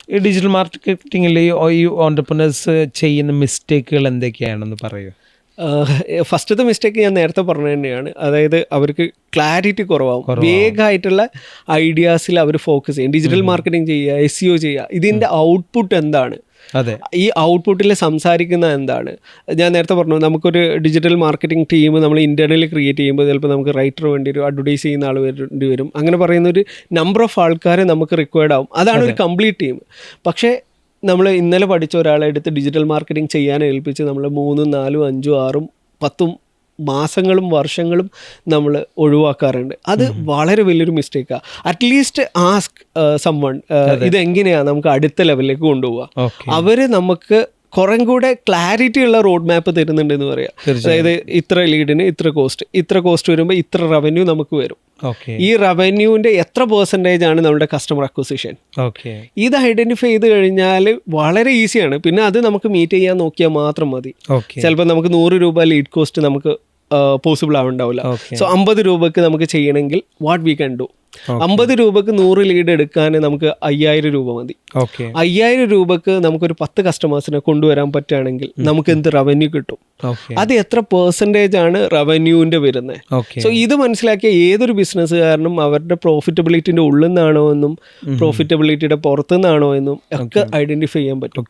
ഈ ഡിജിറ്റൽ മാർക്കറ്റിംഗിൽ ഈ ഓൺടർപ്രണേഴ്സ് ചെയ്യുന്ന മിസ്റ്റേക്കുകൾ എന്തൊക്കെയാണെന്ന് പറയൂ. ഫസ്റ്റത്തെ മിസ്റ്റേക്ക് ഞാൻ നേരത്തെ പറഞ്ഞത് തന്നെയാണ്. അതായത് അവർക്ക് ക്ലാരിറ്റി കുറവാകും. വേഗമായിട്ടുള്ള ഐഡിയാസിൽ അവർ ഫോക്കസ് ചെയ്യും. ഡിജിറ്റൽ മാർക്കറ്റിംഗ് ചെയ്യുക, SEO ചെയ്യുക, ഇതിൻ്റെ ഔട്ട്പുട്ട് എന്താണ്, ഈ ഔട്ട്പുട്ടിൽ സംസാരിക്കുന്ന എന്താണ്. ഞാൻ നേരത്തെ പറഞ്ഞു, നമുക്കൊരു ഡിജിറ്റൽ മാർക്കറ്റിംഗ് ടീം നമ്മൾ ഇൻറ്റേർണലി ക്രിയേറ്റ് ചെയ്യുമ്പോൾ ചിലപ്പോൾ നമുക്ക് റൈറ്റർ വേണ്ടി വരും, അഡ്വർടൈസ് ചെയ്യുന്ന ആൾ വേണ്ടി വരും, അങ്ങനെ പറയുന്ന ഒരു നമ്പർ ഓഫ് ആൾക്കാരെ നമുക്ക് റിക്വയർഡ് ആവും. അതാണ് ഒരു കംപ്ലീറ്റ് ടീം. പക്ഷേ നമ്മൾ ഇന്നലെ പഠിച്ച ഒരാളെ എടുത്ത് ഡിജിറ്റൽ മാർക്കറ്റിംഗ് ചെയ്യാൻ ഏൽപ്പിച്ച് നമ്മൾ 3, 4, 5, 6, 10 മാസങ്ങളും വർഷങ്ങളും നമ്മൾ ഒഴിവാക്കാറുണ്ട്. അത് വളരെ വലിയൊരു മിസ്റ്റേക്കാണ്. അറ്റ്ലീസ്റ്റ് ആസ്ക് സംവൺ, ഇതെങ്ങനെയാണ് നമുക്ക് അടുത്ത ലെവലിലേക്ക് കൊണ്ടുപോവുക. അവർ നമുക്ക് കുറേ കൂടെ ക്ലാരിറ്റി ഉള്ള റോഡ് മാപ്പ് തരുന്നുണ്ടെന്ന് പറയാം. അതായത് ഇത്ര ലീഡിന് ഇത്ര കോസ്റ്റ് വരുമ്പോൾ ഇത്ര റവന്യൂ നമുക്ക് വരും. ഈ റവന്യൂവിൻ്റെ എത്ര % ആണ് നമ്മുടെ കസ്റ്റമർ അക്വിസിഷൻ. ഇത് ഐഡന്റിഫൈ ചെയ്ത് കഴിഞ്ഞാൽ വളരെ ഈസിയാണ്. പിന്നെ അത് നമുക്ക് മീറ്റ് ചെയ്യാൻ നോക്കിയാൽ മാത്രം മതി. ചിലപ്പോൾ നമുക്ക് 100 രൂപ ലീഡ് കോസ്റ്റ് നമുക്ക് പോസിബിൾ ആവുണ്ടാവില്ല. സോ 50 രൂപക്ക് നമുക്ക് ചെയ്യണമെങ്കിൽ വാട്ട് വി ക്യാൻ ഡു, 50 രൂപക്ക് 100 ലീഡ് എടുക്കാൻ നമുക്ക് 5000 രൂപ മതി. 5000 രൂപക്ക് നമുക്കൊരു 10 കസ്റ്റമേഴ്സിനെ കൊണ്ടുവരാൻ പറ്റുകയാണെങ്കിൽ നമുക്ക് എന്ത് റവന്യൂ കിട്ടും, അത് എത്ര % ആണ് റവന്യൂവിൻ്റെ വരുന്നത്. സോ ഇത് മനസ്സിലാക്കിയ ഏതൊരു ബിസിനസ്സുകാരനും അവരുടെ പ്രോഫിറ്റബിലിറ്റിൻ്റെ ഉള്ളിൽ നിന്നാണോ എന്നും പ്രോഫിറ്റബിലിറ്റിയുടെ പുറത്തു നിന്നാണോ എന്നും ഒക്കെ ഐഡന്റിഫൈ ചെയ്യാൻ പറ്റും.